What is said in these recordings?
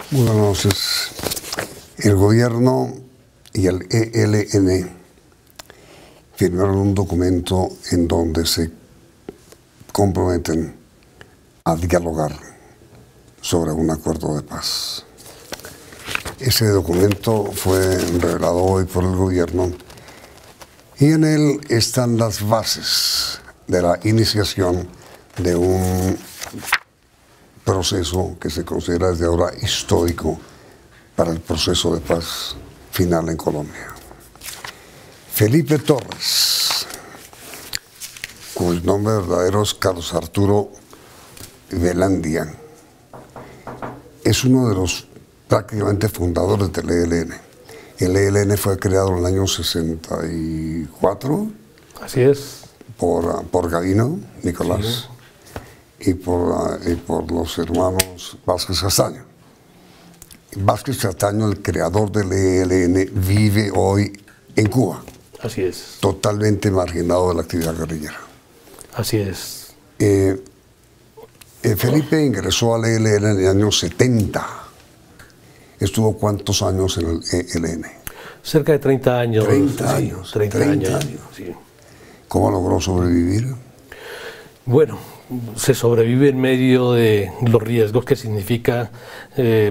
Buenas noches. El gobierno y el ELN firmaron un documento en donde se comprometen a dialogar sobre un acuerdo de paz. Ese documento fue revelado hoy por el gobierno y en él están las bases de la iniciación de un proceso que se considera desde ahora histórico para el proceso de paz final en Colombia. Felipe Torres, cuyo nombre verdadero es Carlos Arturo Velandia, es uno de los prácticamente fundadores del ELN. El ELN fue creado en el año 64. Así es. Por Gavino, Nicolás, Sí. y por los hermanos Vázquez Castaño. Vázquez Castaño, el creador del ELN, vive hoy en Cuba. Así es. Totalmente marginado de la actividad guerrillera. Así es. Felipe ingresó al ELN en el año 70. ¿Estuvo cuántos años en el ELN? Cerca de 30 años. 30 sí, años. 30 años. Sí. ¿Cómo logró sobrevivir? Bueno, se sobrevive en medio de los riesgos que significa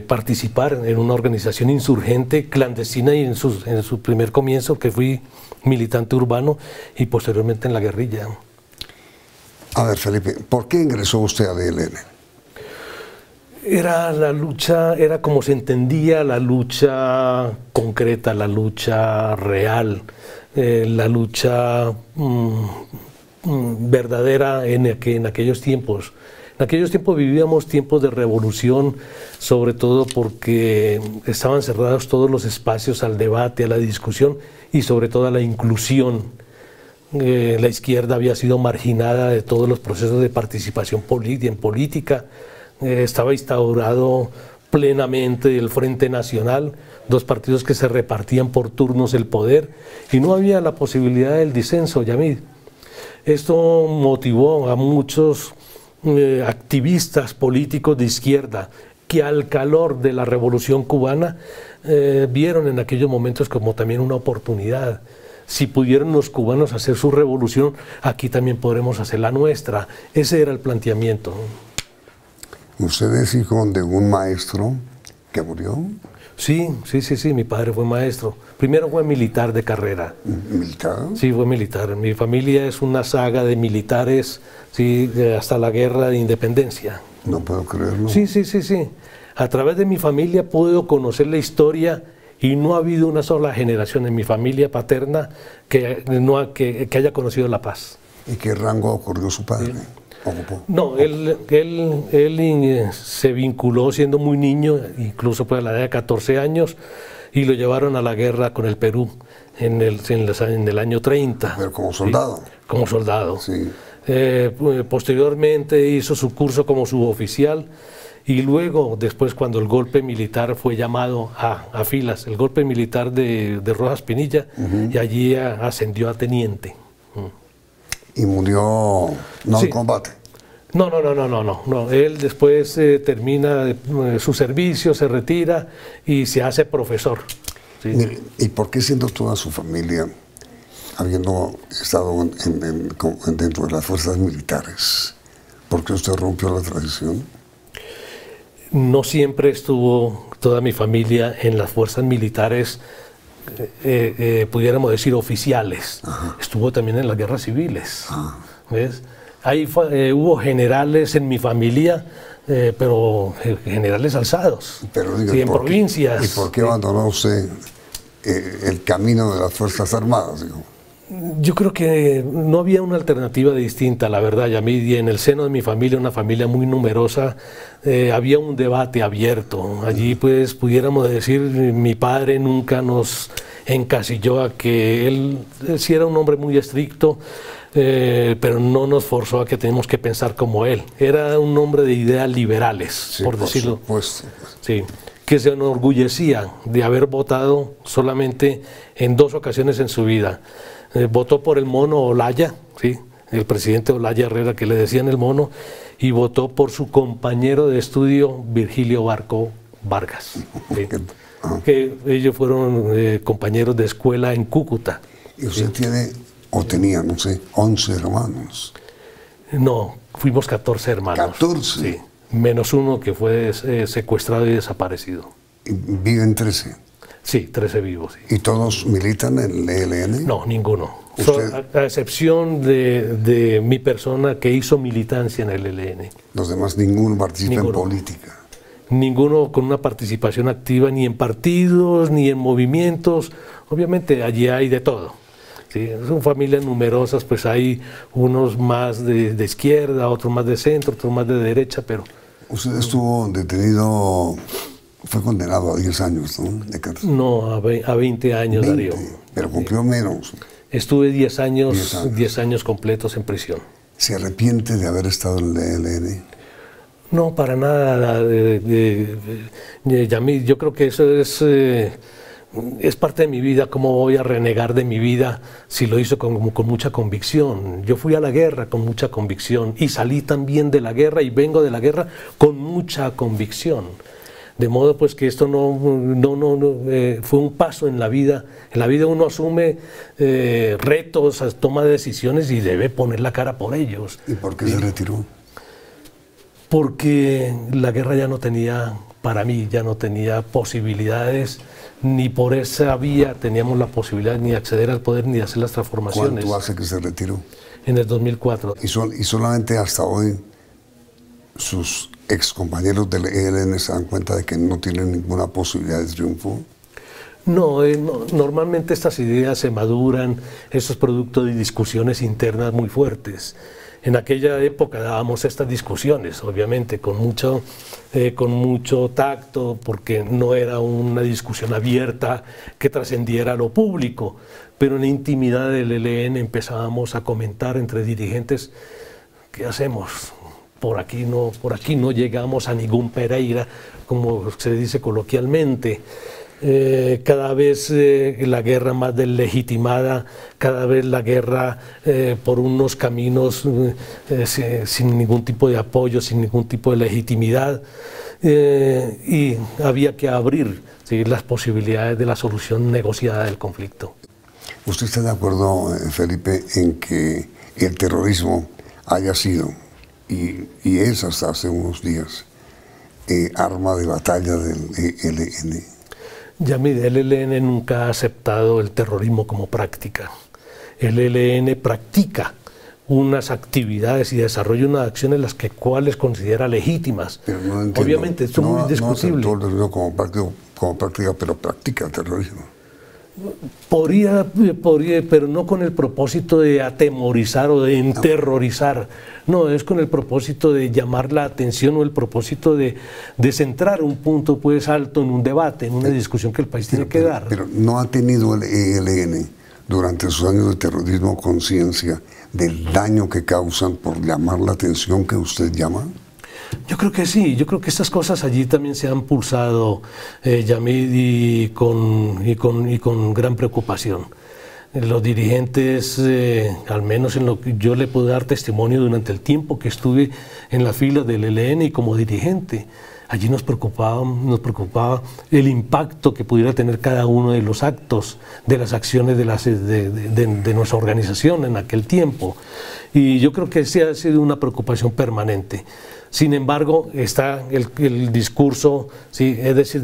participar en una organización insurgente, clandestina, y en su primer comienzo, que fui militante urbano, y posteriormente en la guerrilla. A ver, Felipe, ¿por qué ingresó usted al ELN? Era la lucha, era como se entendía la lucha concreta, la lucha real, la lucha verdadera en aquellos tiempos. En aquellos tiempos vivíamos tiempos de revolución, sobre todo porque estaban cerrados todos los espacios al debate, a la discusión y sobre todo a la inclusión. La izquierda había sido marginada de todos los procesos de participación en política. Estaba instaurado plenamente el Frente Nacional, dos partidos que se repartían por turnos el poder, y no había la posibilidad del disenso, Yamid. Esto motivó a muchos activistas políticos de izquierda que al calor de la Revolución Cubana vieron en aquellos momentos como también una oportunidad. Si pudieron los cubanos hacer su revolución, aquí también podremos hacer la nuestra. Ese era el planteamiento. ¿Usted es hijo de un maestro que murió? Sí, mi padre fue maestro. Primero fue militar de carrera. ¿Militar? Sí, fue militar. Mi familia es una saga de militares, sí, hasta la guerra de independencia. No puedo creerlo. Sí. A través de mi familia puedo conocer la historia y no ha habido una sola generación en mi familia paterna que haya conocido la paz. ¿Y qué rango ocurrió su padre? Sí. ¿Ocupó? No, él se vinculó siendo muy niño, incluso pues a la edad de 14 años, y lo llevaron a la guerra con el Perú en el año 30. Pero como soldado. ¿Sí? Como soldado. Sí. Posteriormente hizo su curso como suboficial y luego, después, cuando el golpe militar fue llamado a filas, el golpe militar de Rojas Pinilla, y allí ascendió a teniente. ¿Y murió no Sí. en combate? No. Él después termina su servicio, se retira y se hace profesor. ¿Sí? Mire, ¿y por qué siendo toda su familia, habiendo estado dentro de las fuerzas militares, por qué usted rompió la tradición? No siempre estuvo toda mi familia en las fuerzas militares, pudiéramos decir oficiales. Ajá. Estuvo también en las guerras civiles. ¿Ves? Ahí hubo generales en mi familia, pero generales alzados, Pero diga, sí, en provincias. ¿Y por qué abandonó usted el camino de las Fuerzas Armadas? Digo? Yo creo que no había una alternativa distinta, la verdad, y en el seno de mi familia, una familia muy numerosa, había un debate abierto. Allí, pues, pudiéramos decir, mi padre nunca nos encasilló a que él sí era un hombre muy estricto, pero no nos forzó a que tenemos que pensar como él. Era un hombre de ideas liberales, Sí, por decirlo. Supuesto. Sí, que se enorgullecía de haber votado solamente en 2 ocasiones en su vida. Votó por el mono Olaya, ¿sí? El presidente Olaya Herrera, que le decían el mono, y votó por su compañero de estudio Virgilio Barco Vargas, ¿sí? Que ellos fueron compañeros de escuela en Cúcuta. ¿Y usted tiene, o tenía, no sé, 11 hermanos? No, fuimos 14 hermanos. 14. Sí, menos uno que fue secuestrado y desaparecido. ¿Y viven 13? Sí, 13 vivos. Sí. ¿Y todos militan en el ELN? No, ninguno. A excepción de mi persona que hizo militancia en el ELN. Los demás, ninguno participa Ninguno. en política. Ninguno con una participación activa ni en partidos, ni en movimientos. Obviamente allí hay de todo. ¿Sí? Son familias numerosas, pues hay unos más de izquierda, otros más de centro, otros más de derecha, pero... Usted estuvo detenido, fue condenado a 10 años, ¿no? De cárcel. No, a 20 años, 20, Darío. pero cumplió menos. Estuve 10 años completos en prisión. ¿Se arrepiente de haber estado en el ELN? No, para nada, Yamil. Yo creo que eso es parte de mi vida. ¿Cómo voy a renegar de mi vida si lo hizo con mucha convicción? Yo fui a la guerra con mucha convicción y salí también de la guerra y vengo de la guerra con mucha convicción. De modo pues que esto fue un paso en la vida. En la vida uno asume retos, toma decisiones y debe poner la cara por ellos. ¿Y por qué se retiró? Porque la guerra ya no tenía, para mí, ya no tenía posibilidades, ni por esa vía teníamos la posibilidad ni de acceder al poder ni de hacer las transformaciones. ¿Cuánto hace que se retiró? En el 2004. Y solamente hasta hoy sus excompañeros del ELN se dan cuenta de que no tienen ninguna posibilidad de triunfo. No, normalmente estas ideas se maduran, eso es producto de discusiones internas muy fuertes. En aquella época dábamos estas discusiones, obviamente, con mucho tacto, porque no era una discusión abierta que trascendiera a lo público, pero en la intimidad del ELN empezábamos a comentar entre dirigentes, ¿qué hacemos? Por aquí no llegamos a ningún Pereira, como se dice coloquialmente. Cada vez la guerra más deslegitimada, cada vez la guerra por unos caminos sin ningún tipo de apoyo, sin ningún tipo de legitimidad, y había que abrir, ¿sí?, las posibilidades de la solución negociada del conflicto. ¿Usted está de acuerdo, Felipe, en que el terrorismo haya sido, y es hasta hace unos días, arma de batalla del ELN? Yamil, el ELN nunca ha aceptado el terrorismo como práctica. El ELN practica unas actividades y desarrolla unas acciones las cuales considera legítimas. Pero no entiendo. Obviamente, esto es muy discutible. No aceptó el terrorismo como práctica, pero practica el terrorismo. Podría, pero no con el propósito de atemorizar o de enterrorizar. No, es con el propósito de llamar la atención o el propósito de centrar un punto pues alto en un debate, en una discusión que el país tiene que dar. Pero ¿no ha tenido el ELN durante sus años de terrorismo conciencia del daño que causan por llamar la atención que usted llama? Yo creo que sí, yo creo que estas cosas allí también se han pulsado, Yamid, y con gran preocupación. Los dirigentes, al menos en lo que yo le puedo dar testimonio durante el tiempo que estuve en la fila del ELN y como dirigente, allí nos preocupaba el impacto que pudiera tener cada uno de los actos, de las acciones de nuestra organización en aquel tiempo. Y yo creo que sí ha sido una preocupación permanente. Sin embargo, está el discurso, ¿sí?, es decir,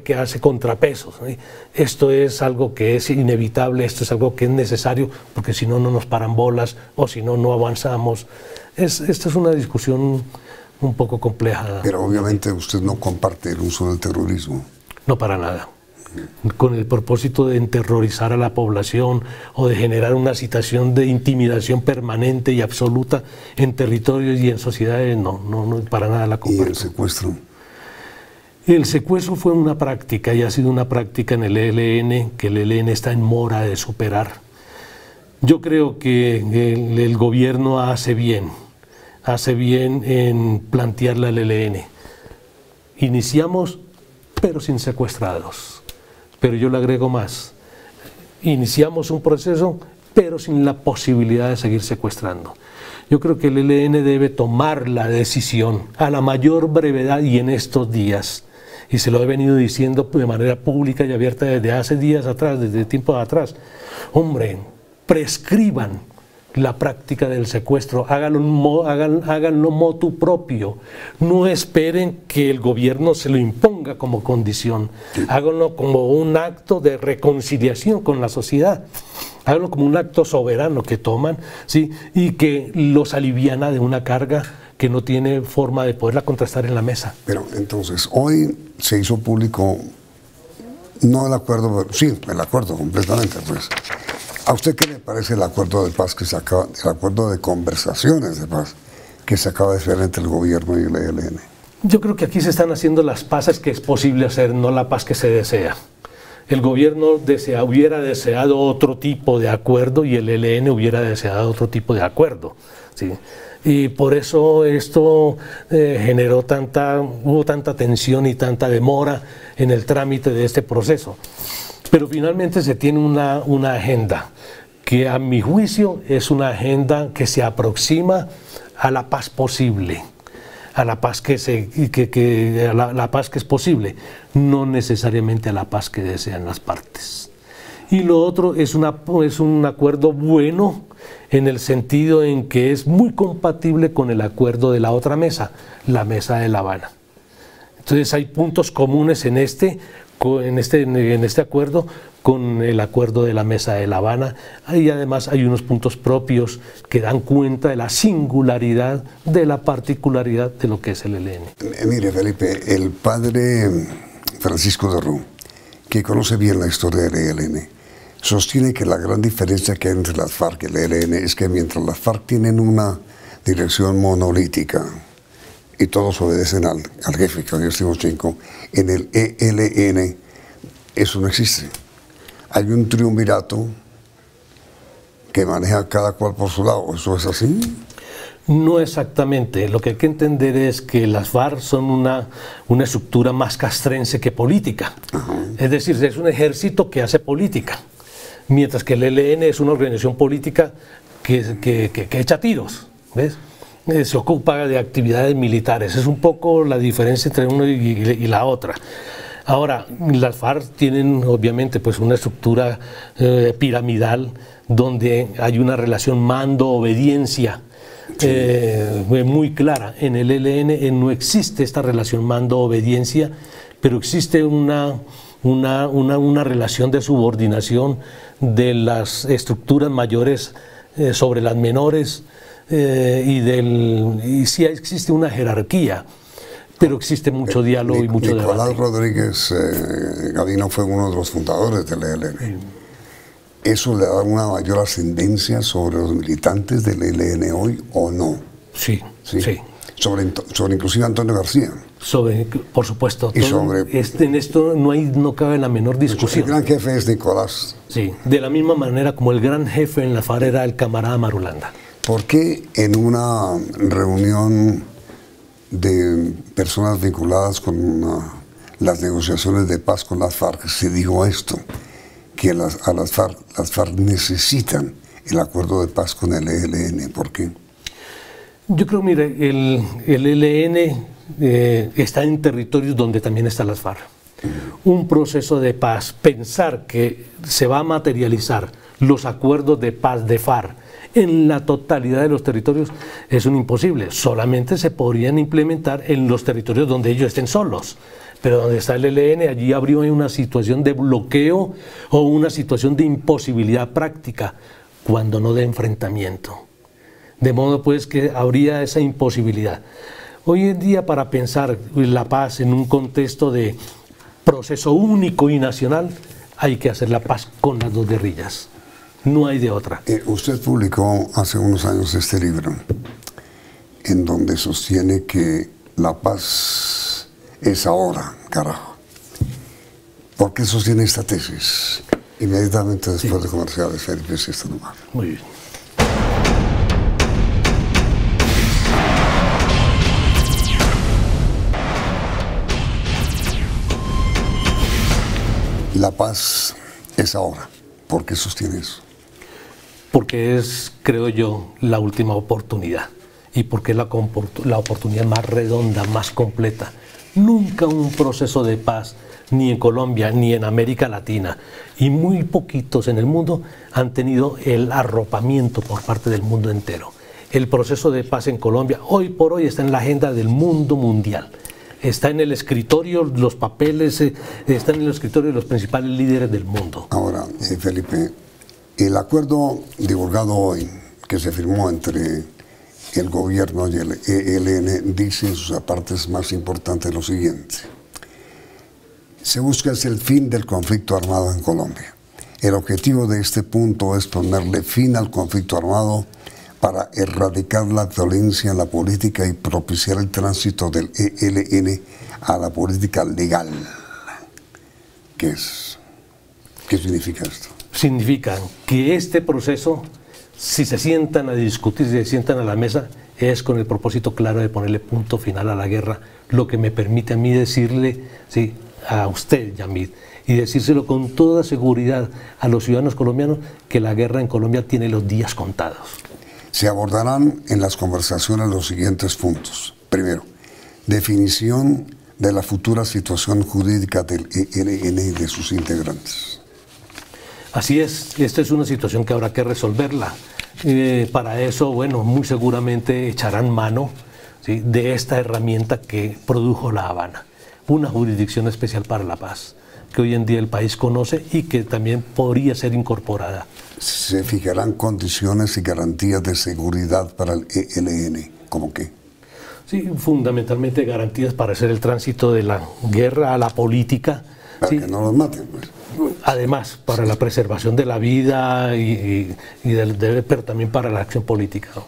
que hace contrapesos, ¿sí? Esto es algo que es inevitable, esto es algo que es necesario, porque si no, no nos paran bolas, o si no, no avanzamos. Esta es una discusión un poco compleja. Pero obviamente usted no comparte el uso del terrorismo. No, para nada. Con el propósito de enterrorizar a la población o de generar una situación de intimidación permanente y absoluta en territorios y en sociedades, no, para nada la comparto. ¿Y el secuestro? El secuestro fue una práctica y ha sido una práctica en el ELN que el ELN está en mora de superar. Yo creo que el gobierno hace bien en plantearla al ELN. Iniciamos, pero sin secuestrados. Pero yo le agrego más, iniciamos un proceso, pero sin la posibilidad de seguir secuestrando. Yo creo que el ELN debe tomar la decisión a la mayor brevedad y en estos días y se lo he venido diciendo de manera pública y abierta desde hace días atrás, desde tiempo atrás. Hombre, prescriban la práctica del secuestro, háganlo motu propio, no esperen que el gobierno se lo imponga como condición, háganlo como un acto de reconciliación con la sociedad, háganlo como un acto soberano que toman, ¿sí? Y que los aliviana de una carga que no tiene forma de poderla contrastar en la mesa. Pero entonces, hoy se hizo público, no el acuerdo, sí, el acuerdo completamente, pues. ¿A usted qué le parece el acuerdo de paz que se acaba, el acuerdo de conversaciones de paz que se acaba de hacer entre el gobierno y el ELN? Yo creo que aquí se están haciendo las paces que es posible hacer, no la paz que se desea. El gobierno hubiera deseado otro tipo de acuerdo y el ELN hubiera deseado otro tipo de acuerdo, ¿sí? Y por eso esto hubo tanta tensión y tanta demora en el trámite de este proceso. Pero finalmente se tiene una agenda que a mi juicio es una agenda que se aproxima a la paz posible, a la paz la paz que es posible, no necesariamente a la paz que desean las partes. Y lo otro es un acuerdo bueno en el sentido en que es muy compatible con el acuerdo de la otra mesa, la mesa de La Habana. Entonces hay puntos comunes en este acuerdo con el acuerdo de la mesa de La Habana, y además hay unos puntos propios que dan cuenta de la singularidad, de la particularidad de lo que es el ELN. Mire, Felipe, el padre Francisco de Rú, que conoce bien la historia del ELN, sostiene que la gran diferencia que hay entre las FARC y el ELN es que mientras las FARC tienen una dirección monolítica y todos obedecen al jefe, que es Timochenko, en el ELN eso no existe. Hay un triunvirato que maneja cada cual por su lado. ¿Eso es así? No exactamente. Lo que hay que entender es que las FARC son una estructura más castrense que política. Es decir, es un ejército que hace política, mientras que el ELN es una organización política que echa tiros, ¿ves? Se ocupa de actividades militares. Es un poco la diferencia entre uno y la otra. Ahora, las FARC tienen obviamente pues una estructura piramidal donde hay una relación mando-obediencia muy clara. En el ELN no existe esta relación mando-obediencia, pero existe una relación de subordinación de las estructuras mayores sobre las menores, y sí existe una jerarquía, pero existe mucho diálogo y mucho debate. Nicolás Rodríguez Gavino fue uno de los fundadores del ELN. ¿Eso le da una mayor ascendencia sobre los militantes del ELN hoy o no? Sí, sí. Sobre inclusive Antonio García. Por supuesto. Y en esto no cabe la menor discusión. El gran jefe es Nicolás. Sí, de la misma manera como el gran jefe en la FARC era el camarada Marulanda. ¿Por qué en una reunión de personas vinculadas con las negociaciones de paz con las FARC se dijo esto? Que las FARC necesitan el acuerdo de paz con el ELN. ¿Por qué? Yo creo, mire, el ELN está en territorios donde también están las FARC. Un proceso de paz, pensar que se va a materializar los acuerdos de paz de FARC en la totalidad de los territorios es un imposible. Solamente se podrían implementar en los territorios donde ellos estén solos. Pero donde está el ELN, allí habría una situación de bloqueo o una situación de imposibilidad práctica, cuando no de enfrentamiento. De modo pues que habría esa imposibilidad. Hoy en día, para pensar la paz en un contexto de proceso único y nacional, hay que hacer la paz con las dos guerrillas. No hay de otra. Usted publicó hace unos años este libro, en donde sostiene que la paz es ahora, carajo. ¿Por qué sostiene esta tesis? Inmediatamente después de comerciales, Felipe Siesta Nomar. Muy bien. La paz es ahora. ¿Por qué sostiene eso? Porque es, creo yo, la última oportunidad, y porque es la oportunidad más redonda, más completa Nunca un proceso de paz, ni en Colombia, ni en América Latina, y muy poquitos en el mundo han tenido el arropamiento por parte del mundo entero. El proceso de paz en Colombia, hoy por hoy, está en la agenda del mundo mundial. Está en el escritorio, los papeles, están en el escritorio de los principales líderes del mundo. Ahora, Felipe, el acuerdo divulgado hoy, que se firmó entre el gobierno y el ELN, dice en sus partes más importantes lo siguiente. Se busca el fin del conflicto armado en Colombia. El objetivo de este punto es ponerle fin al conflicto armado para erradicar la violencia en la política y propiciar el tránsito del ELN a la política legal. ¿Qué es? ¿Qué significa esto? Significa que este proceso, si se sientan a discutir, si se sientan a la mesa, es con el propósito claro de ponerle punto final a la guerra, lo que me permite a mí decirle, sí, a usted, Yamid, y decírselo con toda seguridad a los ciudadanos colombianos, que la guerra en Colombia tiene los días contados. Se abordarán en las conversaciones los siguientes puntos. Primero, definición de la futura situación jurídica del ELN y de sus integrantes. Así es, esta es una situación que habrá que resolverla. Para eso, bueno, muy seguramente echarán mano, ¿sí?, de esta herramienta que produjo La Habana, una jurisdicción especial para la paz, que hoy en día el país conoce y que también podría ser incorporada. Se fijarán condiciones y garantías de seguridad para el ELN, ¿cómo qué? Sí, fundamentalmente garantías para hacer el tránsito de la guerra a la política. Para sí, que no los maten, pues. Además, para la preservación de la vida, pero también para la acción política, ¿no?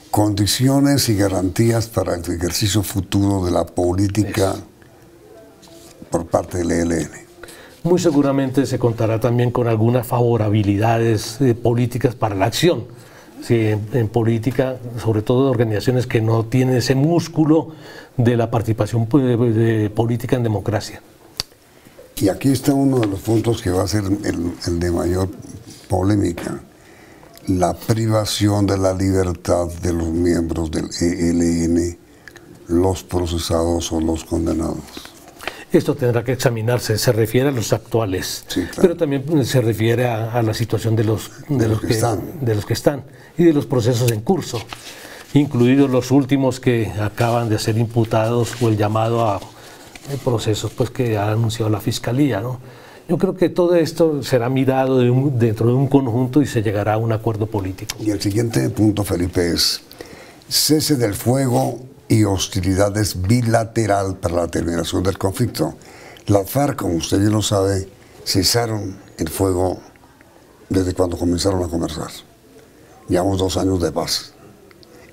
Condiciones y garantías para el ejercicio futuro de la política por parte del ELN. Muy seguramente se contará también con algunas favorabilidades políticas para la acción. Sí, en política, sobre todo de organizaciones que no tienen ese músculo de la participación política en democracia. Y aquí está uno de los puntos que va a ser el de mayor polémica: la privación de la libertad de los miembros del ELN, los procesados o los condenados. Esto tendrá que examinarse, se refiere a los actuales, sí, claro, pero también se refiere a la situación de los que están y de los procesos en curso, incluidos los últimos que acaban de ser imputados o el llamado a procesos pues, que ha anunciado la Fiscalía, ¿no? Yo creo que todo esto será mirado dentro de un conjunto y se llegará a un acuerdo político. Y el siguiente punto, Felipe, es cese del fuego y hostilidades bilateral para la terminación del conflicto. Las FARC, como usted bien lo sabe, cesaron el fuego desde cuando comenzaron a conversar. Llevamos 2 años de paz.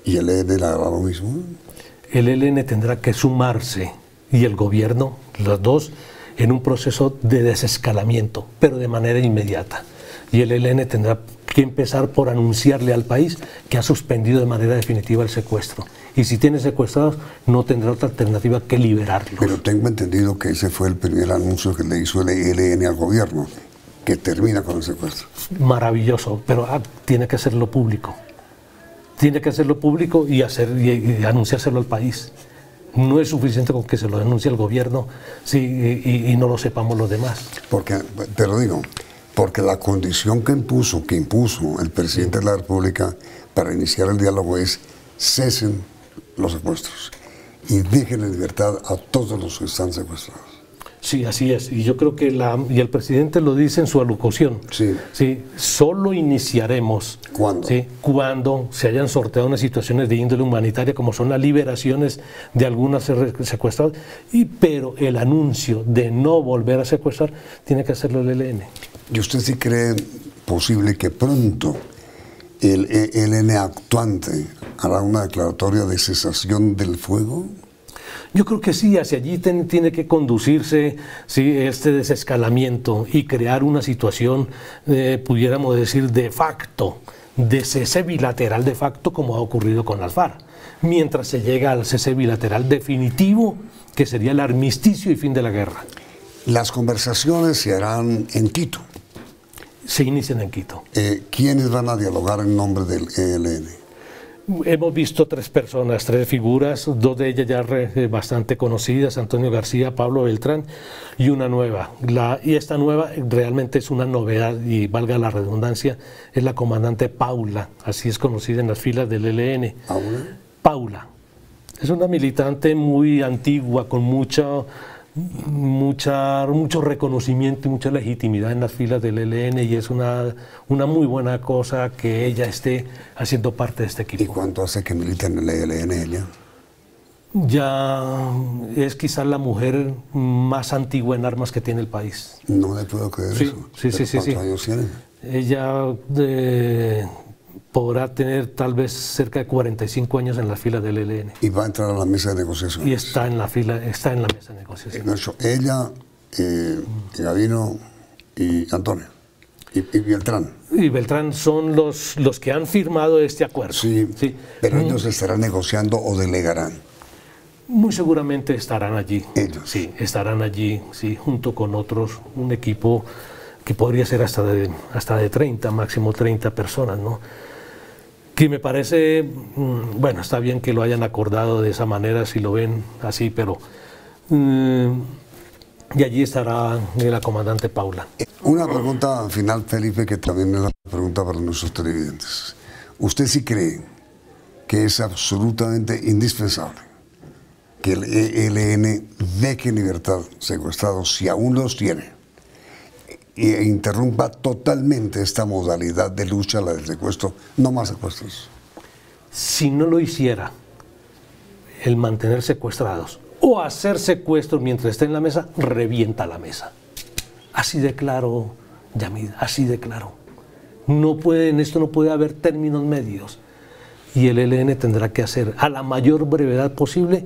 ¿Y el ELN hará lo mismo? El ELN tendrá que sumarse, y el gobierno, los dos, en un proceso de desescalamiento, pero de manera inmediata. Y el ELN tendrá que empezar por anunciarle al país que ha suspendido de manera definitiva el secuestro. Y si tiene secuestrados, no tendrá otra alternativa que liberarlos. Pero tengo entendido que ese fue el primer anuncio que le hizo el ELN al gobierno, que termina con el secuestro. Maravilloso, pero tiene que hacerlo público. Tiene que hacerlo público y anunciárselo al país. No es suficiente con que se lo denuncie el gobierno, sí, y no lo sepamos los demás. Te lo digo, porque la condición que impuso el presidente de la República para iniciar el diálogo es: cesen los secuestros y dejen en libertad a todos los que están secuestrados. Sí, así es. Y yo creo que el presidente lo dice en su alocución. Sí. Sí, solo iniciaremos. ¿Cuándo? Sí, cuando se hayan sorteado unas situaciones de índole humanitaria, como son las liberaciones de algunas secuestradas, pero el anuncio de no volver a secuestrar tiene que hacerlo el ELN. ¿Y usted sí cree posible que pronto el ELN actuante hará una declaratoria de cesación del fuego? Yo creo que sí, hacia allí tiene que conducirse, sí, este desescalamiento y crear una situación, pudiéramos decir, de facto, de cese bilateral de facto, como ha ocurrido con las FARC, mientras se llega al cese bilateral definitivo, que sería el armisticio y fin de la guerra. Las conversaciones se harán en Quito. Se inician en Quito. ¿Quiénes van a dialogar en nombre del ELN? Hemos visto 3 personas, 3 figuras, 2 de ellas ya bastante conocidas, Antonio García, Pablo Beltrán, y una nueva. Y esta nueva realmente es una novedad, y valga la redundancia, es la comandante Paula, así es conocida en las filas del ELN. ¿Paula? Paula. Es una militante muy antigua, con mucho reconocimiento y mucha legitimidad en las filas del ELN, y es una muy buena cosa que ella esté haciendo parte de este equipo. ¿Y cuánto hace que milita en el ELN ella? Ya es quizás la mujer más antigua en armas que tiene el país. No le puedo creer Sí, eso. sí. ¿Cuántos años tiene? Ella podrá tener tal vez cerca de 45 años en la fila del ELN. Y va a entrar a la mesa de negociación. Y está en la mesa de negociación. Ella, Gavino y Antonio. Y Beltrán. Y Beltrán son los que han firmado este acuerdo. Sí, pero ellos estarán negociando o delegarán. Muy seguramente estarán allí. Ellos. Sí, estarán allí, sí, junto con otros, un equipo que podría ser hasta de 30, máximo 30 personas, ¿no? Que me parece, bueno, está bien que lo hayan acordado de esa manera, si lo ven así, pero... y allí estará la comandante Paula. Una pregunta final, Felipe, que también es la pregunta para nuestros televidentes. ¿Usted sí cree que es absolutamente indispensable que el ELN deje en libertad secuestrados, si aún los tiene, e interrumpa totalmente esta modalidad de lucha, la del secuestro, no más secuestros? Si no lo hiciera, el mantener secuestrados o hacer secuestros mientras esté en la mesa, revienta la mesa. Así de claro, Yamid, así de claro. En esto no puede haber términos medios. Y el ELN tendrá que hacer a la mayor brevedad posible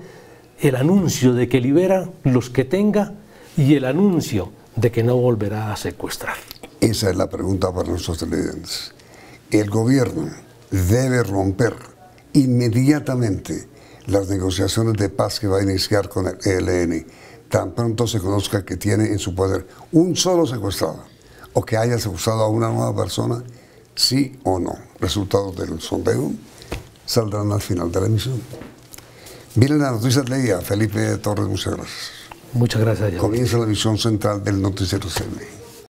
el anuncio de que libera los que tenga y el anuncio de que no volverá a secuestrar. Esa es la pregunta para nuestros televidentes. El gobierno debe romper inmediatamente las negociaciones de paz que va a iniciar con el ELN, tan pronto se conozca que tiene en su poder un solo secuestrado, o que haya secuestrado a una nueva persona, sí o no. Resultados del sondeo saldrán al final de la emisión. Miren las noticias del día. Felipe Torres, muchas gracias. Muchas gracias, Yamid. Comienza la visión central del noticiero CNE.